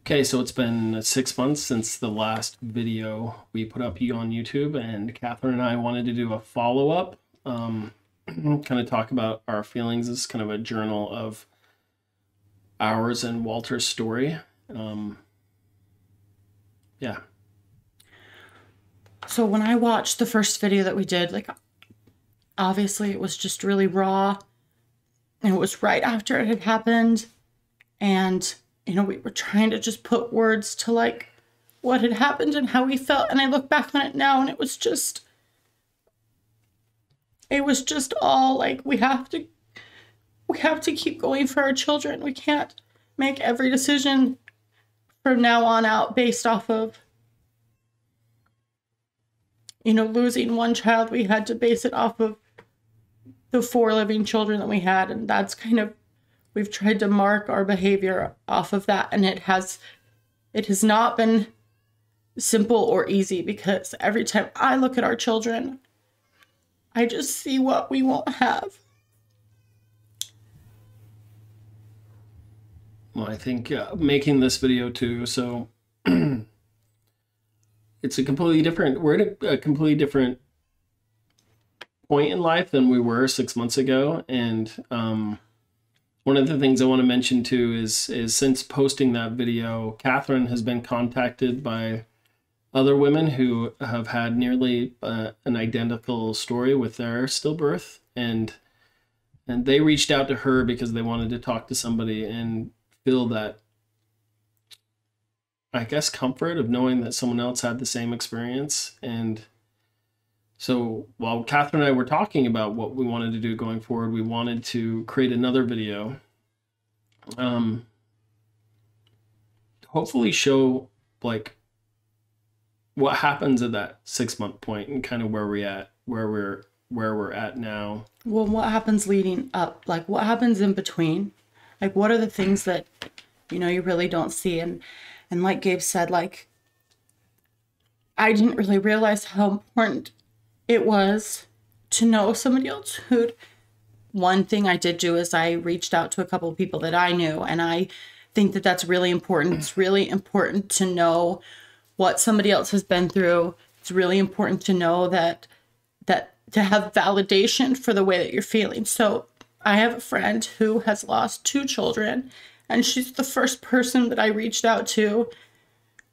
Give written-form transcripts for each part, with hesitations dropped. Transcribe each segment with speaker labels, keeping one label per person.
Speaker 1: Okay, so it's been 6 months since the last video we put up on YouTube, and Catherine and I wanted to do a follow-up, kind of talk about our feelings. This is kind of a journal of ours and Walter's story. Yeah.
Speaker 2: So when I watched the first video that we did, like, obviously it was just really raw. And it was right after it had happened. And, we were trying to just put words to, like, what had happened and how we felt. And I look back on it now and it was just all like, we have to keep going for our children. We can't make every decision from now on out based off of losing one child. We had to base it off of the 4 living children that we had. And that's we've tried to mark our behavior off of that. And it has not been simple or easy, because every time I look at our children, I just see what we won't have.
Speaker 1: Well, I think making this video too, so it's we're at a completely different point in life than we were 6 months ago. And one of the things I want to mention too is since posting that video, Catherine has been contacted by other women who have had nearly an identical story with their stillbirth, and they reached out to her because they wanted to talk to somebody and feel that, I guess, comfort of knowing that someone else had the same experience. And so while Catherine and I were talking about what we wanted to do going forward, we wanted to create another video, hopefully show like what happens at that 6-month point and kind of where we're at now.
Speaker 2: Well, what happens leading up? Like, what happens in between? Like, what are the things that you really don't see? And like Gabe said, like, I didn't really realize how important it was to know somebody else who'd. One thing I did do is I reached out to a couple of people that I knew, and I think that that's really important. It's really important to know what somebody else has been through. It's really important to know that to have validation for the way that you're feeling. So I have a friend who has lost 2 children, and she's the first person that I reached out to,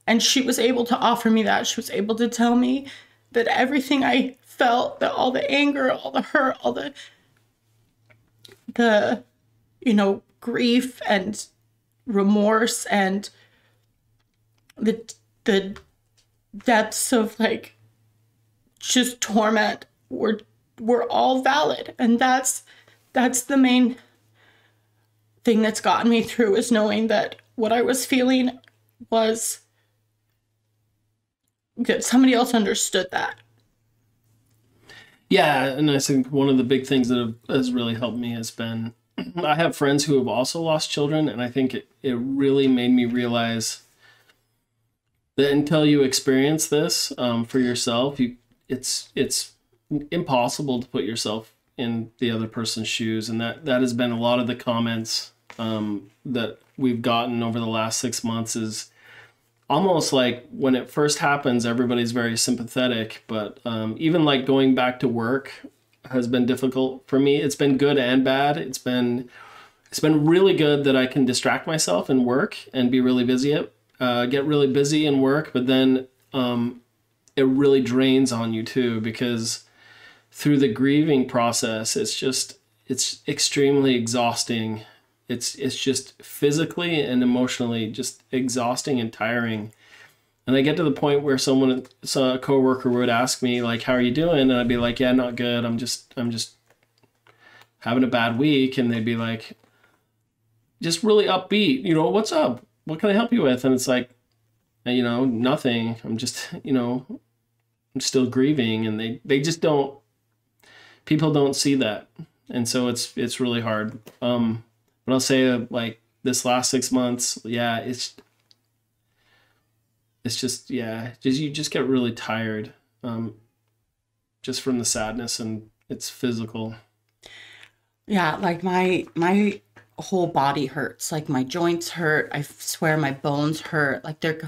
Speaker 2: and she was able to offer me that. She was able to tell me that everything I felt, that all the anger, all the hurt, all the grief and remorse and the depths of, like, just torment were all valid. And that's the main thing that's gotten me through, is knowing that what I was feeling was that somebody else understood that.
Speaker 1: Yeah, and I think one of the big things that has really helped me has been, I have friends who have also lost children, and I think it really made me realize that until you experience this for yourself, it's impossible to put yourself in the other person's shoes. And that has been a lot of the comments that we've gotten over the last 6 months. Is almost like when it first happens, everybody's very sympathetic, but even like going back to work has been difficult for me. It's been good and bad. It's been really good that I can distract myself and work and be really busy get really busy in work, but then it really drains on you too, because through the grieving process, it's extremely exhausting. It's just physically and emotionally just exhausting and tiring. And I get to the point where a coworker would ask me, like, how are you doing? And I'd be like, yeah, not good. I'm just having a bad week. And they'd be like, just really upbeat, what's up? What can I help you with? And it's like, nothing. I'm just, I'm still grieving. And they just don't, people don't see that. And so it's really hard. But I'll say, like, this last 6 months, yeah, it's just, you just get really tired, just from the sadness, and it's physical.
Speaker 2: Yeah, like my whole body hurts. Like my joints hurt. I swear my bones hurt. Like there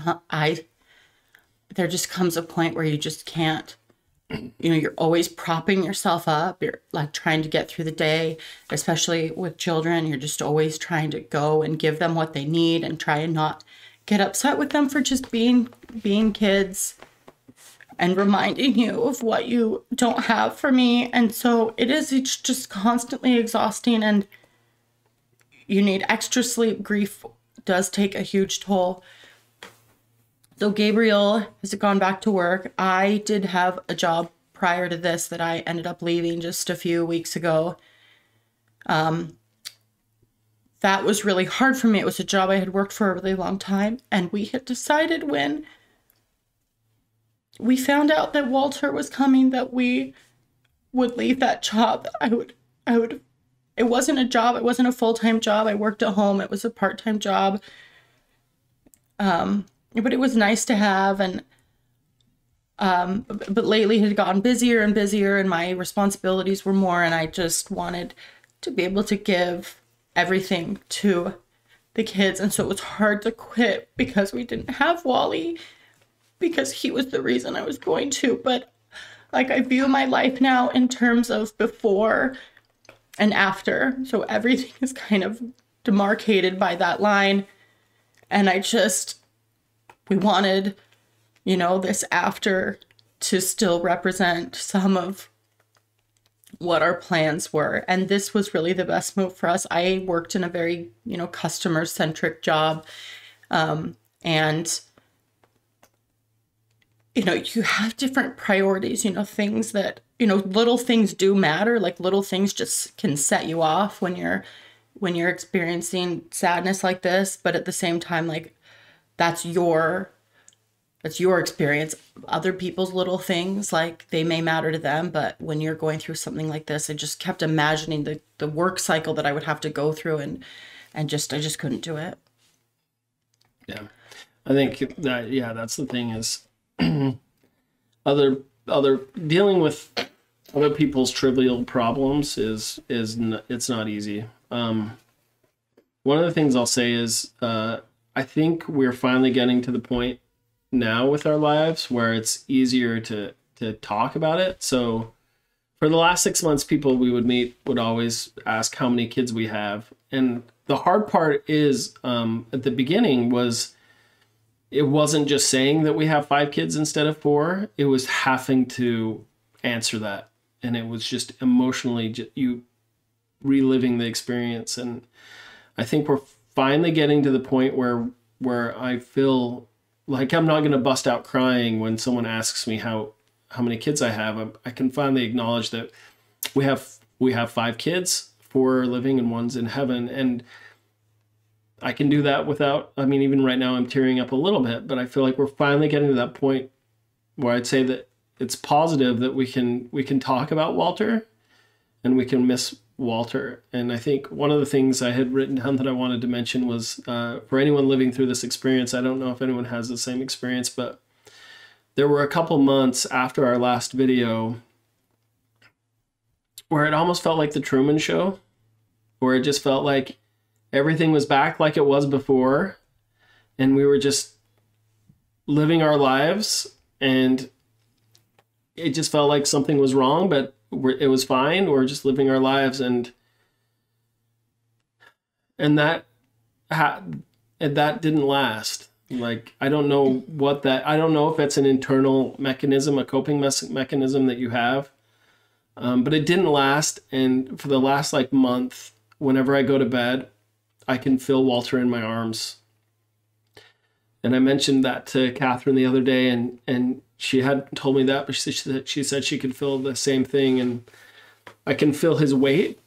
Speaker 2: just comes a point where you just can't, you're always propping yourself up. You're like trying to get through the day, especially with children. You're just always trying to go and give them what they need and try and not get upset with them for just being kids and reminding you of what you don't have for me. And so it's just constantly exhausting, and you need extra sleep. Grief does take a huge toll. So Gabriel has gone back to work. I did have a job prior to this that I ended up leaving just a few weeks ago. That was really hard for me. It was a job I had worked for a really long time. And we had decided when we found out that Walter was coming that we would leave that job. It wasn't a job. It wasn't a full-time job. I worked at home. It was a part-time job. But it was nice to have, and but lately it had gotten busier and busier, and my responsibilities were more, and I just wanted to be able to give everything to the kids. And so it was hard to quit because we didn't have Wally, because he was the reason I was going to. But like, I view my life now in terms of before and after, so everything is kind of demarcated by that line. And we wanted, this after to still represent some of what our plans were. And this was really the best move for us. I worked in a very, customer-centric job. And, you have different priorities, things that, little things do matter. Like little things just can set you off when you're experiencing sadness like this. But at the same time, like, that's your experience. Other people's little things, like, they may matter to them, but when you're going through something like this, I just kept imagining the work cycle that I would have to go through, and I just couldn't do it.
Speaker 1: Yeah. I think that, that's the thing is other dealing with other people's trivial problems it's not easy. One of the things I'll say is, I think we're finally getting to the point now with our lives where it's easier to talk about it. So for the last 6 months, people we would meet would always ask how many kids we have. And the hard part is, at the beginning it wasn't just saying that we have 5 kids instead of 4. It was having to answer that. And it was just emotionally you reliving the experience. And I think we're finally getting to the point where I feel like I'm not going to bust out crying when someone asks me how many kids I have. I can finally acknowledge that we have 5 kids, 4 are living and 1's in heaven. And I can do that without, even right now I'm tearing up a little bit, but I feel like we're finally getting to that point where I'd say that it's positive that we can talk about Walter and we can miss Walter. And I think one of the things I had written down that I wanted to mention was, for anyone living through this experience, I don't know if anyone has the same experience, but there were a couple months after our last video where it almost felt like the Truman Show, where it just felt like everything was back like it was before, and we were just living our lives, and it just felt like something was wrong, but it was fine. We're just living our lives, and that didn't last. Like, I don't know if it's an internal mechanism, a coping mechanism that you have, but it didn't last. And for the last month, whenever I go to bed, I can feel Walter in my arms. And I mentioned that to Catherine the other day, and she hadn't told me that, but she said she could feel the same thing. And I can feel his weight,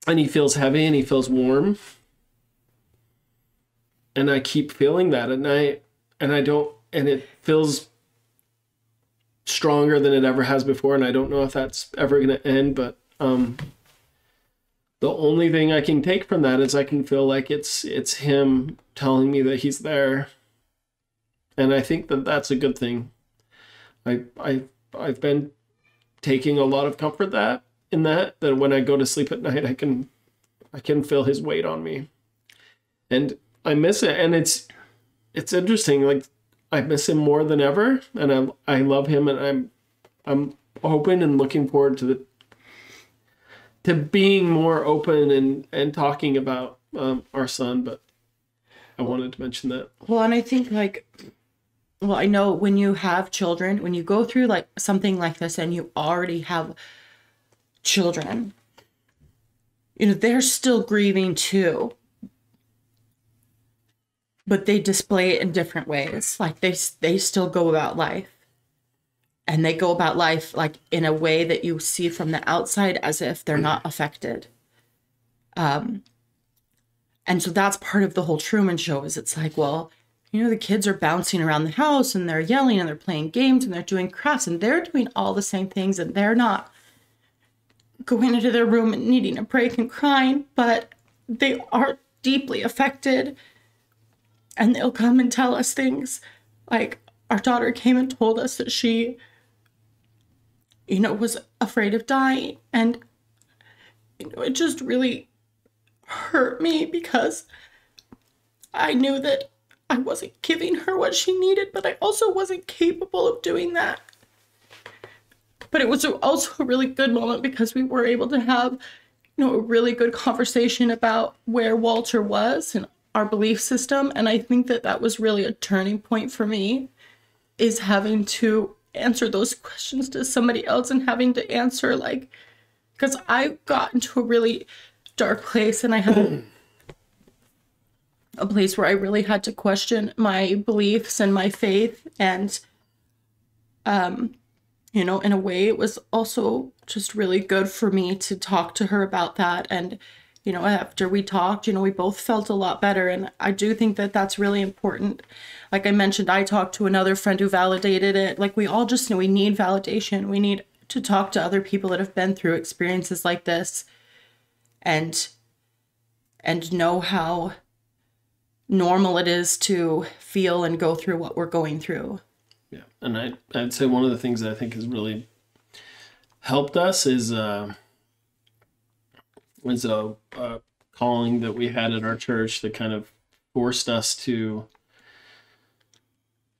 Speaker 1: and he feels heavy, and he feels warm. And I keep feeling that at night, and it feels stronger than it ever has before. And I don't know if that's ever going to end, but the only thing I can take from that is I can feel like it's him telling me that he's there. And I think that that's a good thing. I've been taking a lot of comfort that when I go to sleep at night, I can I can feel his weight on me. And I miss it. And it's interesting. Like, I miss him more than ever. And I love him. And I'm open and looking forward to being more open and talking about our son. But I wanted to mention that.
Speaker 2: Well, and I think I know when you have children, when you go through like something like this and you already have children, they're still grieving too. But they display it in different ways. Like they still go about life. And they go about life like in a way that you see from the outside as if they're not affected. And so that's part of the whole Truman Show is it's like, well, the kids are bouncing around the house and they're yelling and they're playing games and they're doing crafts and they're doing all the same things and they're not going into their room and needing a break and crying, but they are deeply affected. And they'll come and tell us things. Like our daughter came and told us that she, was afraid of dying. And, it just really hurt me because I knew that I wasn't giving her what she needed, but I also wasn't capable of doing that. But it was also a really good moment because we were able to have, a really good conversation about where Walter was and our belief system. And I think that was really a turning point for me, is having to answer those questions to somebody else and having to answer because I got into a really dark place and I had a place where I really had to question my beliefs and my faith. And, in a way it was also just really good for me to talk to her about that. And, after we talked, we both felt a lot better. And I do think that that's really important. Like I mentioned, I talked to another friend who validated it. Like we all just know we need validation. We need to talk to other people that have been through experiences like this and know how normal it is to feel and go through what we're going through.
Speaker 1: Yeah. And I'd say one of the things that I think has really helped us is was a calling that we had at our church that kind of forced us to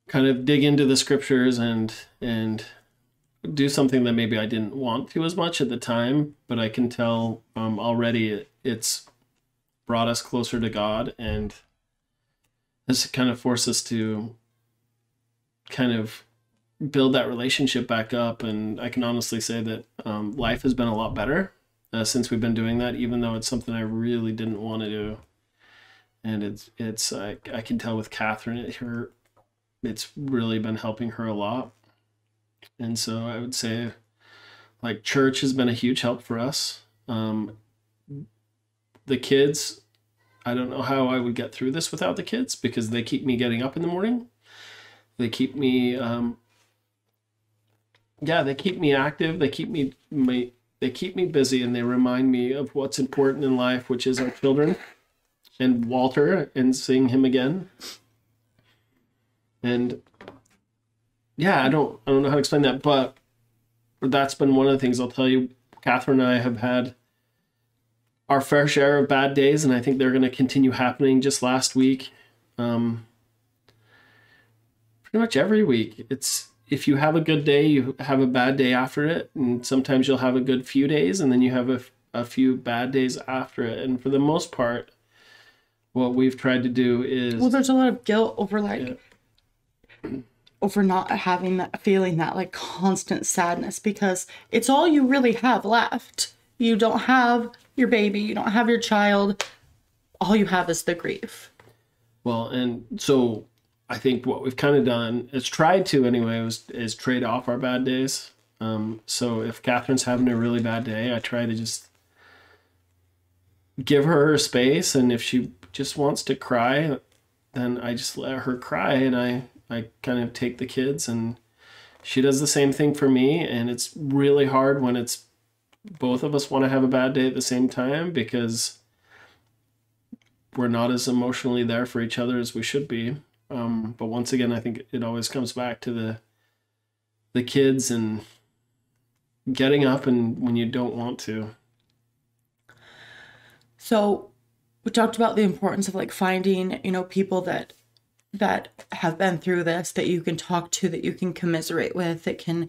Speaker 1: kind of dig into the scriptures and do something that maybe I didn't want to as much at the time, but I can tell already it's brought us closer to God, and this kind of forced us to kind of build that relationship back up. And I can honestly say that life has been a lot better since we've been doing that, even though it's something I really didn't want to do. And it's I can tell with Catherine, it's really been helping her a lot. And so I would say like church has been a huge help for us. The kids, I don't know how I would get through this without the kids, because they keep me getting up in the morning. They keep me, they keep me active. They keep me busy, and they remind me of what's important in life, which is our children and Walter and seeing him again. And I don't know how to explain that, but that's been one of the things. I'll tell you, Catherine and I have had our fair share of bad days, and I think they're going to continue happening. Just last week, pretty much every week, it's if you have a good day, you have a bad day after it, and sometimes you'll have a good few days, and then you have a few bad days after it. And for the most part, what we've tried to do is...
Speaker 2: Well, there's a lot of guilt over over not having that, feeling that like constant sadness, because it's all you really have left. You don't have your baby, you don't have your child. All you have is the grief.
Speaker 1: Well, and so I think what we've kind of done is tried to anyway is trade off our bad days. So if Catherine's having a really bad day, I try to just give her space, and if she just wants to cry, then I just let her cry, and I kind of take the kids, and she does the same thing for me. And it's really hard when it's both of us want to have a bad day at the same time, because we're not as emotionally there for each other as we should be. But once again, I think it always comes back to the kids and getting up and when you don't want to.
Speaker 2: So we talked about the importance of like finding, people that have been through this, that you can talk to, that you can commiserate with, that can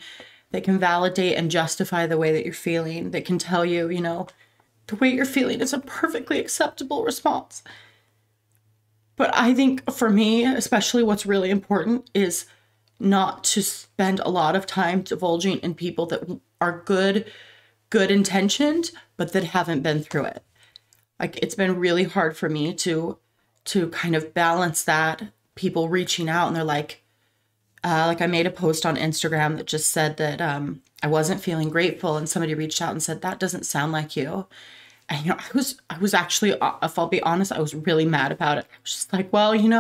Speaker 2: validate and justify the way that you're feeling, that can tell you, the way you're feeling is a perfectly acceptable response. But I think for me, especially, what's really important is not to spend a lot of time divulging in people that are good intentioned, but that haven't been through it. Like, it's been really hard for me to kind of balance that, people reaching out and they're like I made a post on Instagram that just said that I wasn't feeling grateful, and somebody reached out and said, that doesn't sound like you. And, I was actually, if I'll be honest, I was really mad about it. I was just like, well, you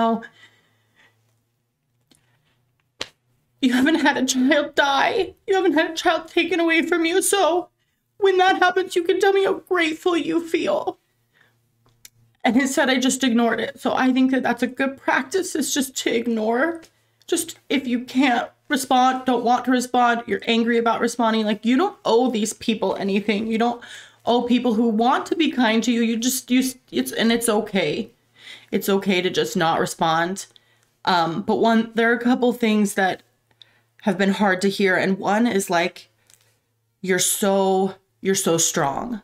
Speaker 2: haven't had a child die. You haven't had a child taken away from you. So when that happens, you can tell me how grateful you feel. And instead, I just ignored it. So I think that that's a good practice, is just to ignore. Just, if you can't respond, don't want to respond, you're angry about responding, like, you don't owe these people anything. You don't owe people who want to be kind to you. It's okay. It's okay to just not respond. But there are a couple things that have been hard to hear. And one is like, you're so strong.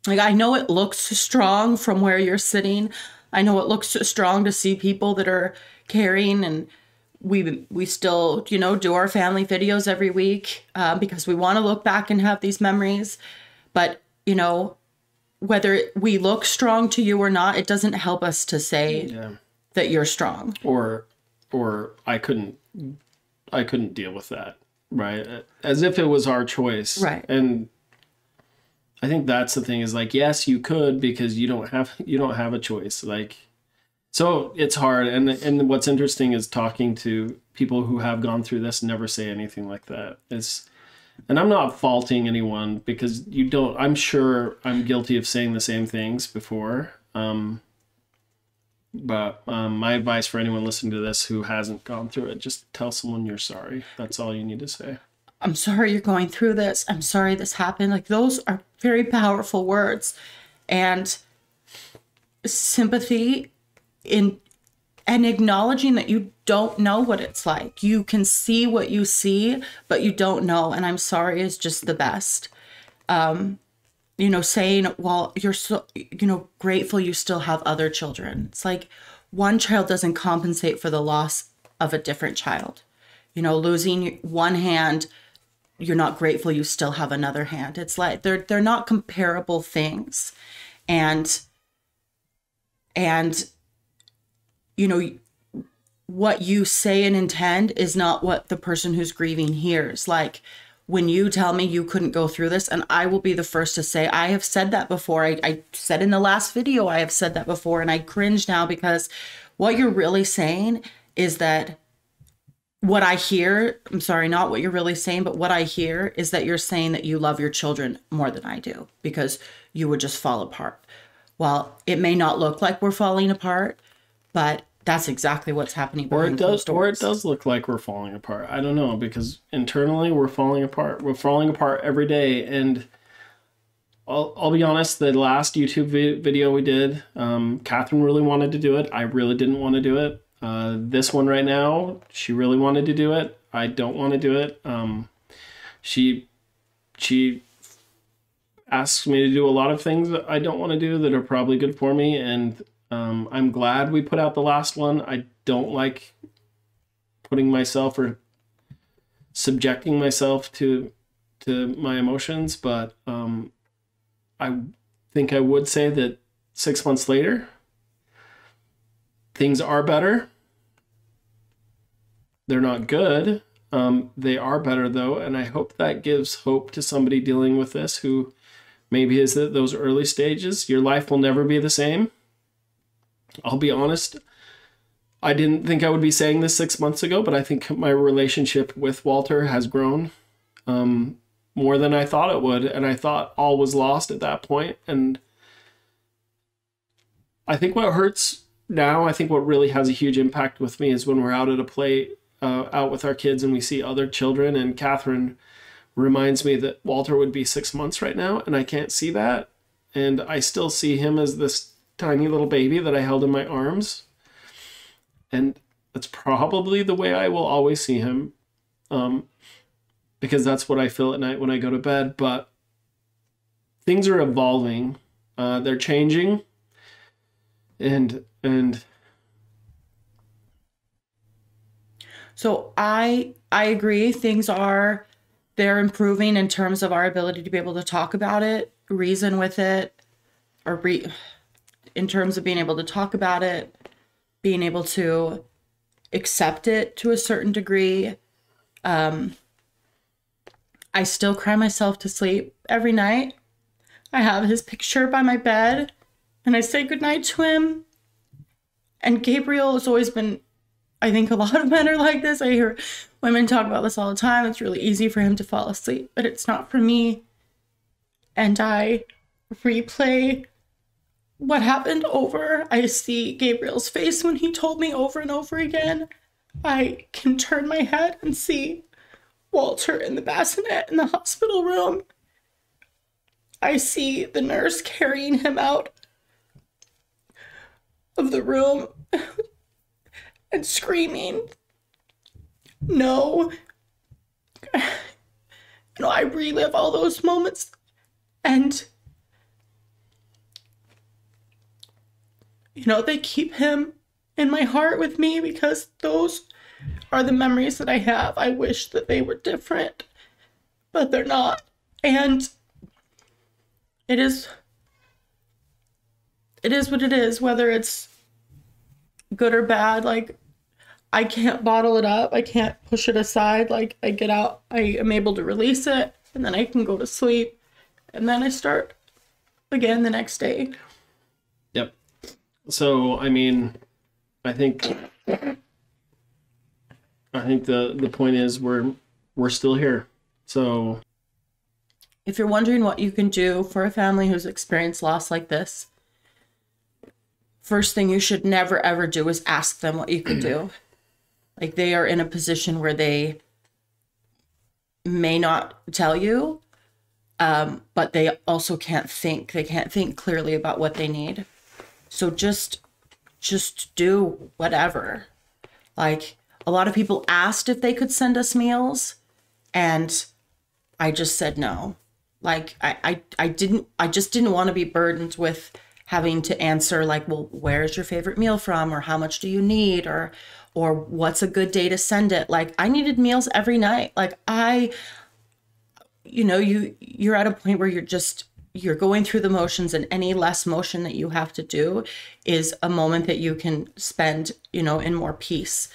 Speaker 2: Like, I know it looks strong from where you're sitting. I know it looks strong to see people that are carrying, and we still, do our family videos every week because we want to look back and have these memories. But, whether we look strong to you or not, it doesn't help us to say that you're strong.
Speaker 1: Or I couldn't deal with that, right? As if it was our choice.
Speaker 2: Right.
Speaker 1: And I think that's the thing, is like, yes, you could, because you don't have a choice. Like, so it's hard. And what's interesting is talking to people who have gone through this never say anything like that. And I'm not faulting anyone, because I'm sure I'm guilty of saying the same things before. But my advice for anyone listening to this who hasn't gone through it, just tell someone you're sorry. That's all you need to say.
Speaker 2: I'm sorry you're going through this. I'm sorry this happened. Like, those are very powerful words. And sympathy and acknowledging that you don't know what it's like. You can see what you see, but you don't know. And I'm sorry is just the best. Saying, well, you're so, grateful you still have other children. It's like, one child doesn't compensate for the loss of a different child. Losing one hand, you're not grateful you still have another hand. It's like, they're not comparable things. And what you say and intend is not what the person who's grieving hears. Like, when you tell me you couldn't go through this, and I will be the first to say, I have said that before. I said in the last video, I have said that before, and I cringe now, because what you're really saying is that what I hear, I'm sorry, not what you're really saying, but what I hear is that you're saying that you love your children more than I do, because you would just fall apart. Well, it may not look like we're falling apart, but that's exactly what's happening behind closed doors.
Speaker 1: Or it does look like we're falling apart. I don't know, because internally we're falling apart. We're falling apart every day. And I'll be honest, the last YouTube video we did, Catherine really wanted to do it. I really didn't want to do it. This one right now, she really wanted to do it. I don't want to do it. She asks me to do a lot of things that I don't want to do that are probably good for me. And I'm glad we put out the last one. I don't like putting myself or subjecting myself to my emotions, but I think I would say that 6 months later, things are better. They're not good. They are better, though, and I hope that gives hope to somebody dealing with this who maybe is at those early stages. Your life will never be the same. I'll be honest, I didn't think I would be saying this 6 months ago, but I think my relationship with Walter has grown more than I thought it would, and I thought all was lost at that point. And I think what hurts now, I think what really has a huge impact with me is when we're out at a play, out with our kids, and we see other children, and Catherine reminds me that Walter would be 6 months right now, and I can't see that. And I still see him as this tiny little baby that I held in my arms. And that's probably the way I will always see him, because that's what I feel at night when I go to bed. But things are evolving. They're changing. And
Speaker 2: so I agree. They're improving in terms of our ability to be able to talk about it, reason with it, in terms of being able to talk about it, being able to accept it to a certain degree. I still cry myself to sleep every night. I have his picture by my bed and I say goodnight to him. And Gabriel has always been, I think a lot of men are like this. I hear women talk about this all the time. It's really easy for him to fall asleep, but it's not for me. And I replay what happened over. I see Gabriel's face when he told me over and over again. I can turn my head and see Walter in the bassinet in the hospital room. I see the nurse carrying him out of the room and screaming, no. I relive all those moments, and they keep him in my heart with me because those are the memories that I have. I wish that they were different, but they're not. And it is what it is, whether it's good or bad. Like, I can't bottle it up. I can't push it aside. Like, I get out, I am able to release it, and then I can go to sleep, and then I start again the next day.
Speaker 1: Yep. So, I mean, I think the point is we're still here. So
Speaker 2: if you're wondering what you can do for a family who's experienced loss like this, first thing you should never ever do is ask them what you can do. Like, they are in a position where they may not tell you, but they also can't think. They can't think clearly about what they need. So just do whatever. Like, a lot of people asked if they could send us meals, and I just said no. Like, I just didn't want to be burdened with having to answer, like, well, where's your favorite meal from? Or how much do you need? Or what's a good day to send it? Like, I needed meals every night. Like, you're at a point where you're going through the motions, and any less motion that you have to do is a moment that you can spend, in more peace.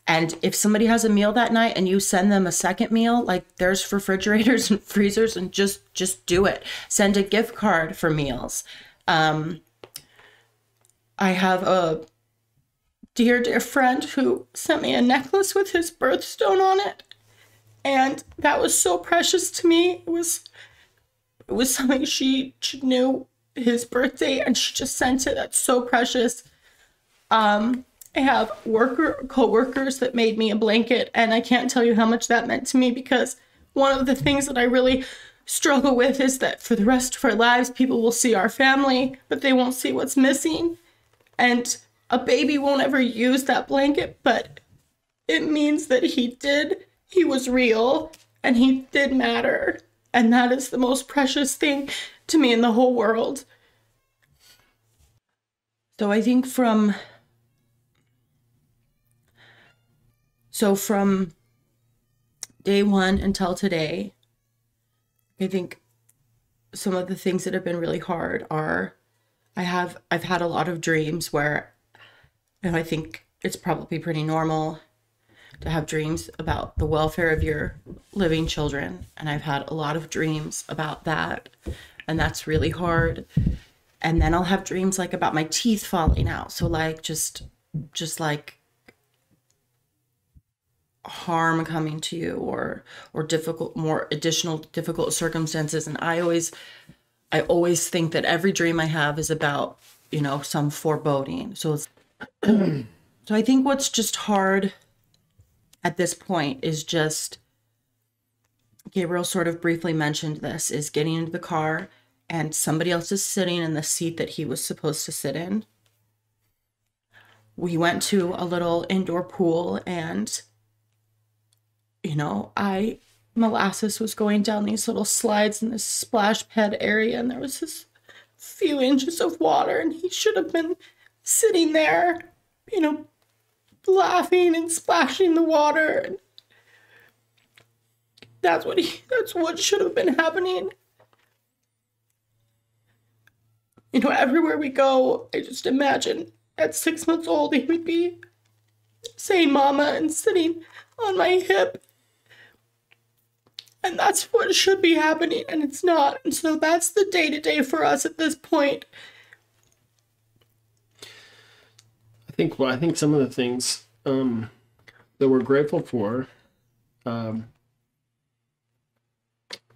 Speaker 2: And if somebody has a meal that night and you send them a second meal, like, there's refrigerators and freezers, and just do it. Send a gift card for meals. I have a dear friend who sent me a necklace with his birthstone on it. And that was so precious to me. It was something she knew his birthday, and she just sent it. That's so precious. I have co-workers that made me a blanket, and I can't tell you how much that meant to me, because one of the things that I really struggle with is that for the rest of our lives, people will see our family, but they won't see what's missing. And a baby won't ever use that blanket, but it means that he was real, and he did matter. And that is the most precious thing to me in the whole world. So I think from day one until today, I think some of the things that have been really hard are, I've had a lot of dreams where, I think it's probably pretty normal to have dreams about the welfare of your living children. And I've had a lot of dreams about that, and that's really hard. And then I'll have dreams like about my teeth falling out. So like, just like harm coming to you, or more additional difficult circumstances. And I always think that every dream I have is about, some foreboding. So I think what's just hard at this point is just, Gabriel sort of briefly mentioned this, is getting into the car and somebody else is sitting in the seat that he was supposed to sit in. We went to a little indoor pool, and, you know, molasses was going down these little slides in this splash pad area, and there was this few inches of water, and he should have been sitting there, you know, laughing and splashing the water. And that's what should have been happening. You know, everywhere we go, I just imagine at 6 months old, he would be saying mama and sitting on my hip. And that's what should be happening, and it's not. And so that's the day-to-day for us at this point.
Speaker 1: I think some of the things that we're grateful for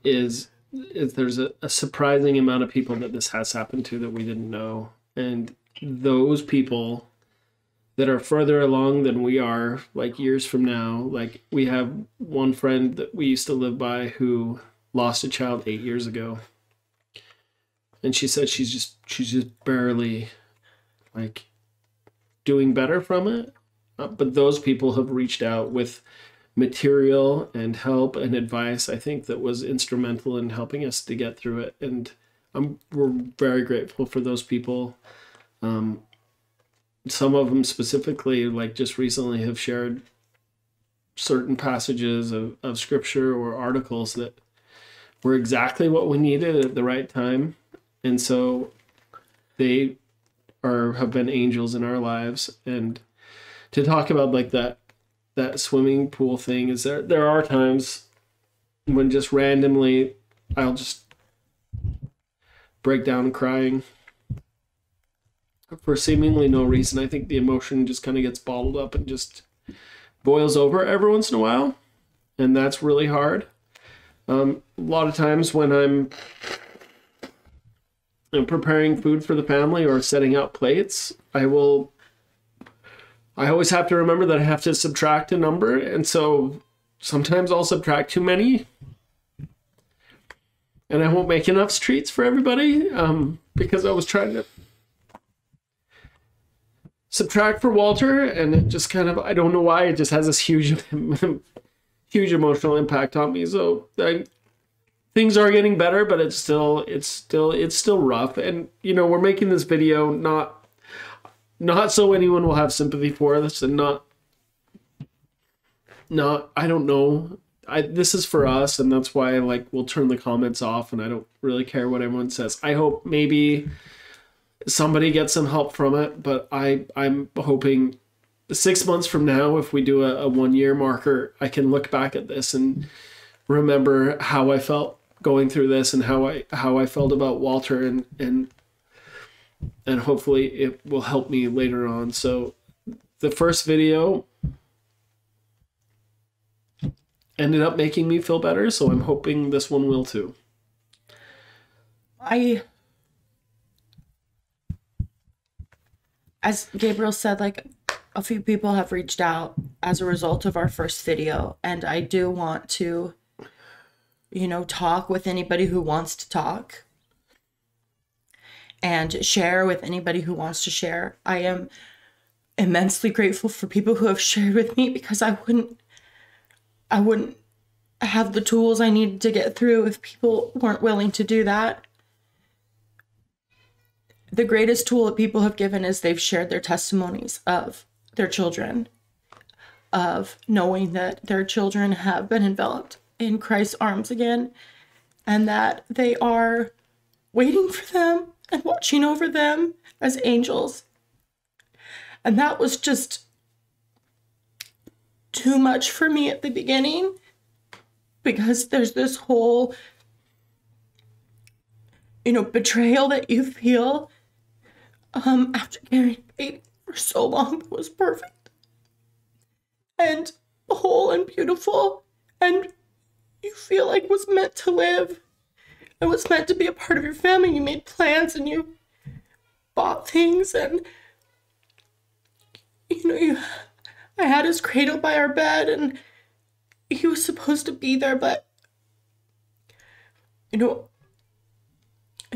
Speaker 1: is there's a surprising amount of people that this has happened to that we didn't know. And those people that are further along than we are, like years from now, like we have one friend that we used to live by who lost a child 8 years ago. And she said she's just barely like doing better from it. But those people have reached out with material and help and advice, I think, that was instrumental in helping us to get through it. And we're very grateful for those people. Some of them specifically, like just recently, have shared certain passages of scripture or articles that were exactly what we needed at the right time. And so they have been angels in our lives. And to talk about like that swimming pool thing, is there are times when just randomly I'll just break down crying for seemingly no reason. I think the emotion just kind of gets bottled up and just boils over every once in a while, and that's really hard. A lot of times when I'm preparing food for the family or setting out plates, I always have to remember that I have to subtract a number, and so sometimes I'll subtract too many, and I won't make enough treats for everybody because I was trying to subtract for Walter, and it just kind of, I don't know why, it just has this huge emotional impact on me. So things are getting better, but it's still rough. And you know, we're making this video not so anyone will have sympathy for us, and not I don't know. This is for us, and that's why we'll turn the comments off, and I don't really care what everyone says. I hope maybe somebody gets some help from it, but I'm hoping 6 months from now, if we do a 1 year marker, I can look back at this and remember how I felt going through this and how I felt about Walter, and hopefully it will help me later on. So the first video ended up making me feel better, so I'm hoping this one will too.
Speaker 2: As Gabriel said, a few people have reached out as a result of our first video, and I do want to, talk with anybody who wants to talk and share with anybody who wants to share. I am immensely grateful for people who have shared with me, because I wouldn't have the tools I needed to get through if people weren't willing to do that. The greatest tool that people have given is they've shared their testimonies of their children, of knowing that their children have been enveloped in Christ's arms again, and that they are waiting for them and watching over them as angels. And that was just too much for me at the beginning, because there's this whole, betrayal that you feel after carrying a baby for so long that was perfect and whole and beautiful, and you feel like was meant to live and was meant to be a part of your family. You made plans and you bought things, and I had his cradle by our bed, and he was supposed to be there, but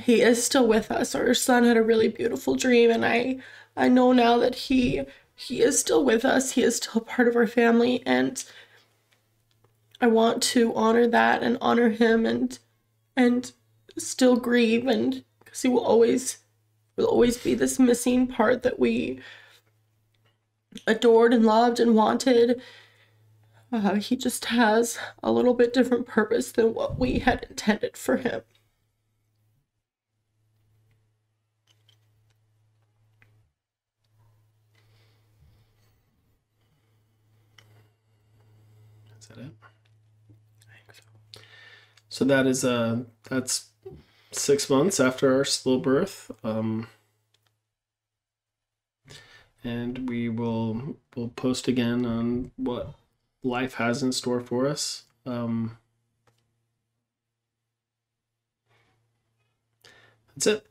Speaker 2: he is still with us. Our son had a really beautiful dream, and I know now that he is still with us. He is still part of our family, and I want to honor that and honor him, and still grieve, and because he will always be this missing part that we adored and loved and wanted. He just has a little bit different purpose than what we had intended for him.
Speaker 1: Is that it? I think so. So that is that's 6 months after our stillbirth. And we'll post again on what life has in store for us. That's it.